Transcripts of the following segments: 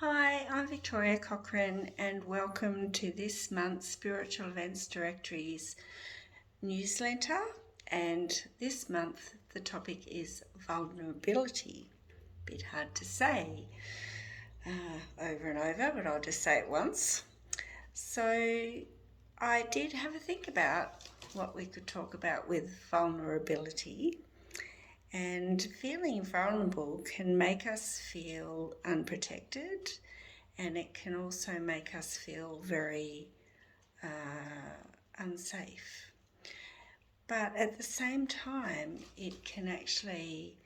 Hi, I'm Victoria Cochrane and welcome to this month's Spiritual Events Directories newsletter. And this month the topic is vulnerability. Bit hard to say over and over, but I'll just say it once. So I did have a think about what we could talk about with vulnerability. And feeling vulnerable can make us feel unprotected, and it can also make us feel very unsafe. But at the same time, it can actually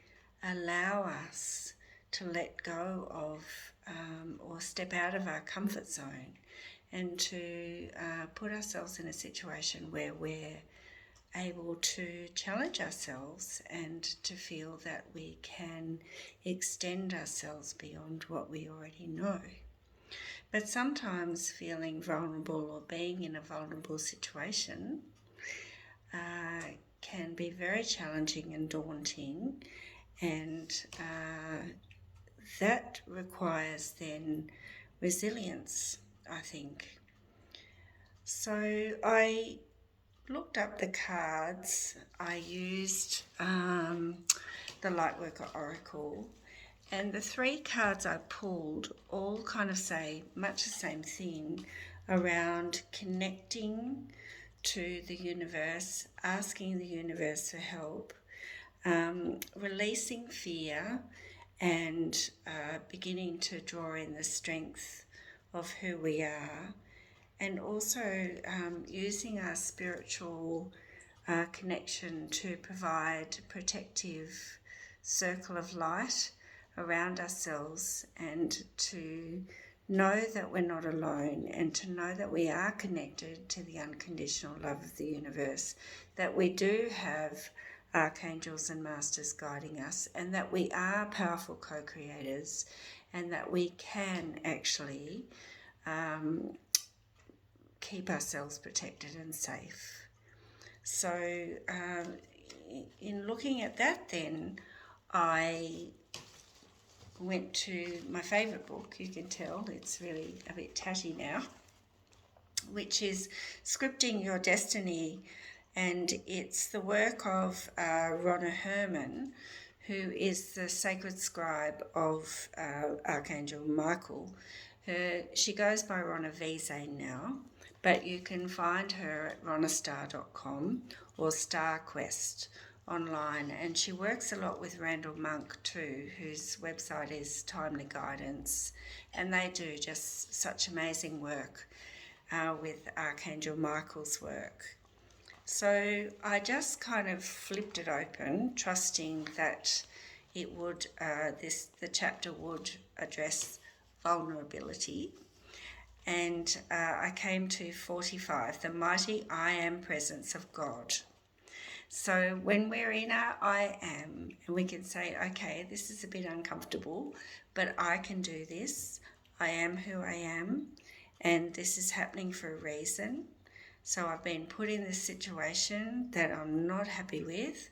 allow us to let go of or step out of our comfort zone and to put ourselves in a situation where we're able to challenge ourselves and to feel that we can extend ourselves beyond what we already know. But sometimes feeling vulnerable or being in a vulnerable situation can be very challenging and daunting, and that requires then resilience, I think. So I looked up the cards. I used the Lightworker Oracle, and the three cards I pulled all kind of say much the same thing around connecting to the universe, asking the universe for help, releasing fear, and beginning to draw in the strength of who we are, and also using our spiritual connection to provide a protective circle of light around ourselves, and to know that we're not alone, and to know that we are connected to the unconditional love of the universe, that we do have archangels and masters guiding us, and that we are powerful co-creators, and that we can actually keep ourselves protected and safe. So in looking at that, then I went to my favourite book. You can tell it's really a bit tatty now, which is Scripting Your Destiny, and it's the work of Ronna Herman, who is the sacred scribe of Archangel Michael. She goes by Ronna Vezane now, but you can find her at ronnastar.com or StarQuest online, and she works a lot with Randall Monk too, whose website is Timely Guidance, and they do just such amazing work with Archangel Michael's work. So I just kind of flipped it open, trusting that it would the chapter would address vulnerability. And I came to 45, the mighty I am presence of God. So when we're in our I am, and we can say, okay, this is a bit uncomfortable, but I can do this. I am who I am, and this is happening for a reason. So I've been put in this situation that I'm not happy with,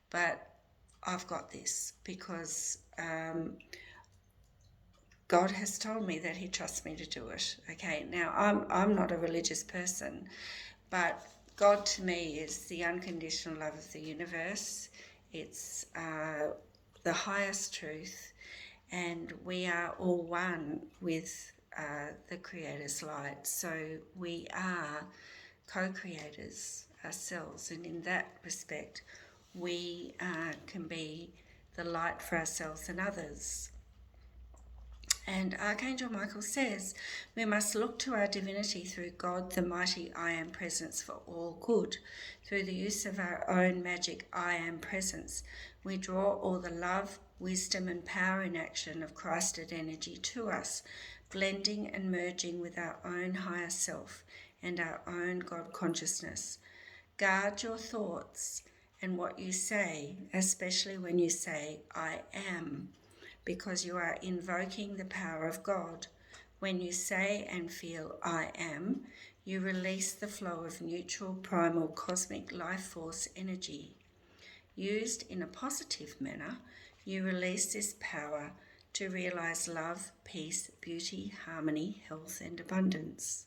but I've got this because God has told me that he trusts me to do it. Okay, now I'm not a religious person, but God to me is the unconditional love of the universe. It's the highest truth, and we are all one with the Creator's light. So we are co-creators ourselves, and in that respect we can be the light for ourselves and others. And Archangel Michael says we must look to our divinity through God, the mighty I am presence for all good. Through the use of our own magic I am presence, we draw all the love, wisdom and power in action of Christed energy to us, blending and merging with our own higher self and our own God consciousness. Guard your thoughts and what you say, especially when you say I am, because you are invoking the power of God. When you say and feel I am, you release the flow of neutral, primal, cosmic life force energy. Used in a positive manner, you release this power to realize love, peace, beauty, harmony, health, and abundance.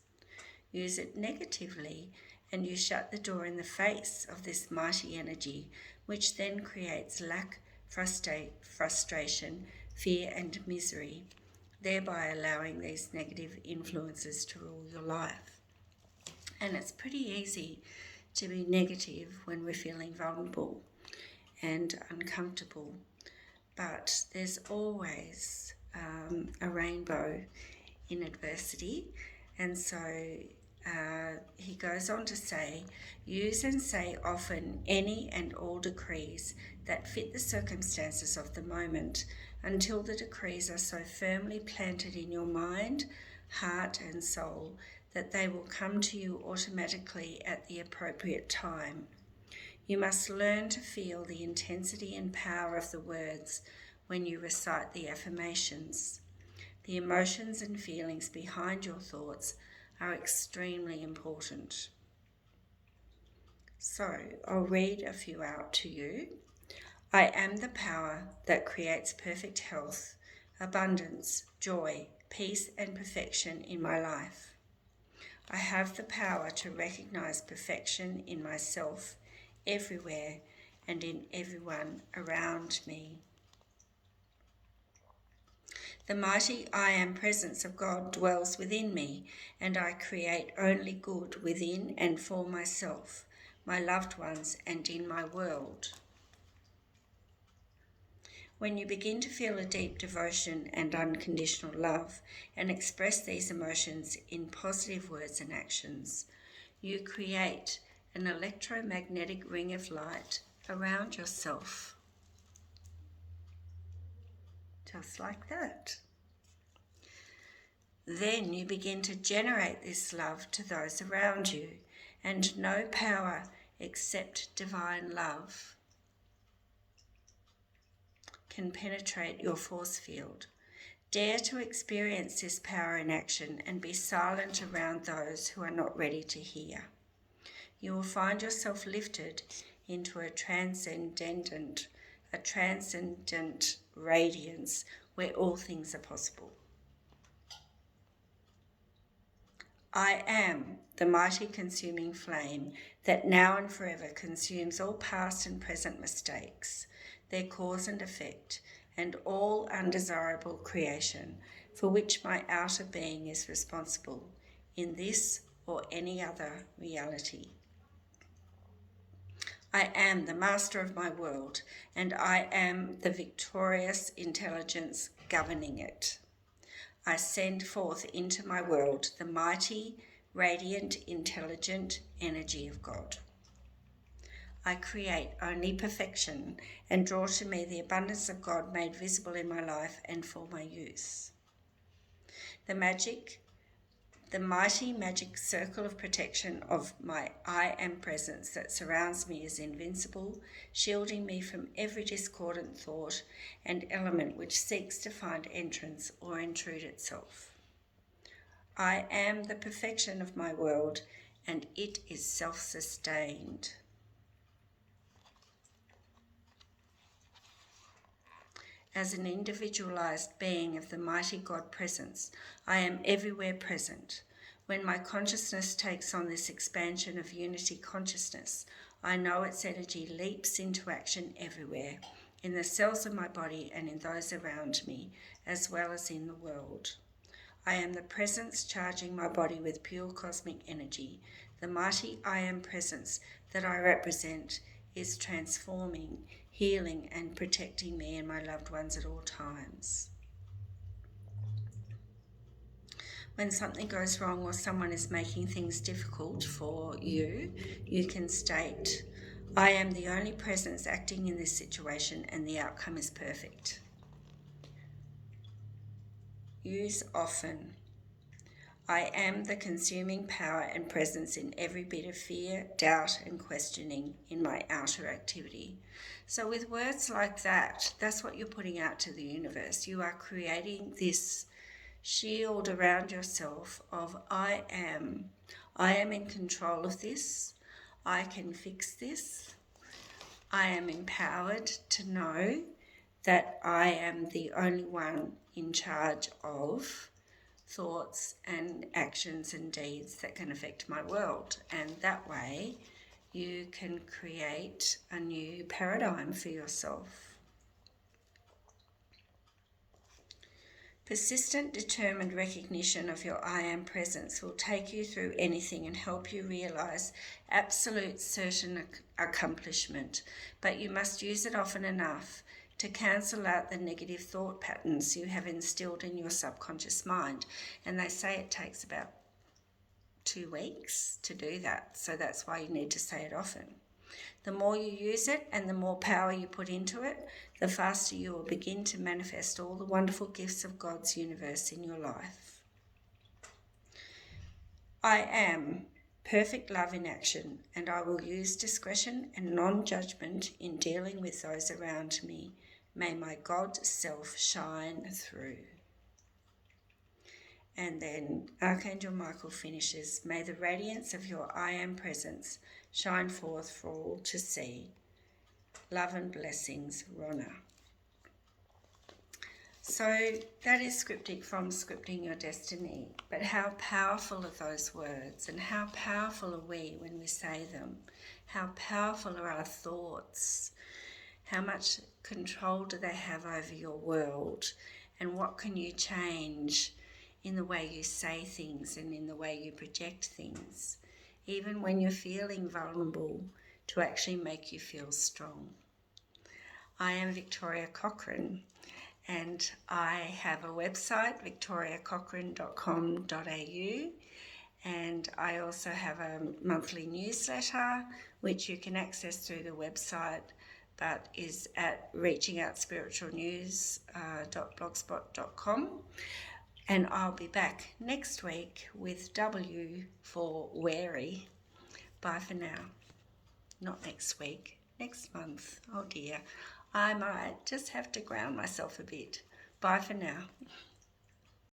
Use it negatively, and you shut the door in the face of this mighty energy, which then creates lack, frustration, fear, and misery, thereby allowing these negative influences to rule your life. And it's pretty easy to be negative when we're feeling vulnerable and uncomfortable, but there's always a rainbow in adversity. And so he goes on to say, use and say often any and all decrees that fit the circumstances of the moment until the decrees are so firmly planted in your mind, heart and soul that they will come to you automatically at the appropriate time. You must learn to feel the intensity and power of the words when you recite the affirmations. The emotions and feelings behind your thoughts are extremely important. So I'll read a few out to you. I am the power that creates perfect health, abundance, joy, peace, and perfection in my life. I have the power to recognize perfection in myself, everywhere, and in everyone around me. The mighty I Am presence of God dwells within me, and I create only good within and for myself, my loved ones, and in my world. When you begin to feel a deep devotion and unconditional love and express these emotions in positive words and actions, you create an electromagnetic ring of light around yourself. Just like that. Then you begin to generate this love to those around you, and no power except divine love can penetrate your force field. Dare to experience this power in action and be silent around those who are not ready to hear. You will find yourself lifted into a transcendent radiance where all things are possible. I am the mighty consuming flame that now and forever consumes all past and present mistakes, their cause and effect, and all undesirable creation for which my outer being is responsible in this or any other reality. I am the master of my world, and I am the victorious intelligence governing it. I send forth into my world the mighty, radiant, intelligent energy of God. I create only perfection and draw to me the abundance of God made visible in my life and for my use. The mighty magic circle of protection of my I Am presence that surrounds me is invincible, shielding me from every discordant thought and element which seeks to find entrance or intrude itself. I am the perfection of my world, and it is self-sustained. As an individualized being of the mighty God presence, I am everywhere present. When my consciousness takes on this expansion of unity consciousness, I know its energy leaps into action everywhere, in the cells of my body and in those around me, as well as in the world. I am the presence charging my body with pure cosmic energy. The mighty I Am presence that I represent is transforming, healing and protecting me and my loved ones at all times. When something goes wrong or someone is making things difficult for you, you can state, I am the only presence acting in this situation and the outcome is perfect. Use often. I am the consuming power and presence in every bit of fear, doubt and questioning in my outer activity. So with words like that, that's what you're putting out to the universe. You are creating this shield around yourself of I am in control of this. I can fix this. I am empowered to know that I am the only one in charge of thoughts and actions and deeds that can affect my world. And that way you can create a new paradigm for yourself. Persistent, determined recognition of your I am presence will take you through anything and help you realize absolute certain accomplishment, but you must use it often enough to cancel out the negative thought patterns you have instilled in your subconscious mind. And they say it takes about 2 weeks to do that, so that's why you need to say it often. The more you use it and the more power you put into it, the faster you will begin to manifest all the wonderful gifts of God's universe in your life. I am perfect love in action, and I will use discretion and non-judgment in dealing with those around me. May my God self shine through. And then Archangel Michael finishes, may the radiance of your I am presence shine forth for all to see. Love and blessings, Ronna. So that is scripting from Scripting Your Destiny. But how powerful are those words, and how powerful are we when we say them? How powerful are our thoughts? How much control do they have over your world? And what can you change in the way you say things and in the way you project things, even when you're feeling vulnerable, to actually make you feel strong? I am Victoria Cochrane, and I have a website, victoriacochrane.com.au, and I also have a monthly newsletter which you can access through the website, but is at reachingoutspiritualnews.blogspot.com. And I'll be back next week with W for wary. Bye for now. Not next week, next month. Oh dear. I might just have to ground myself a bit. Bye for now.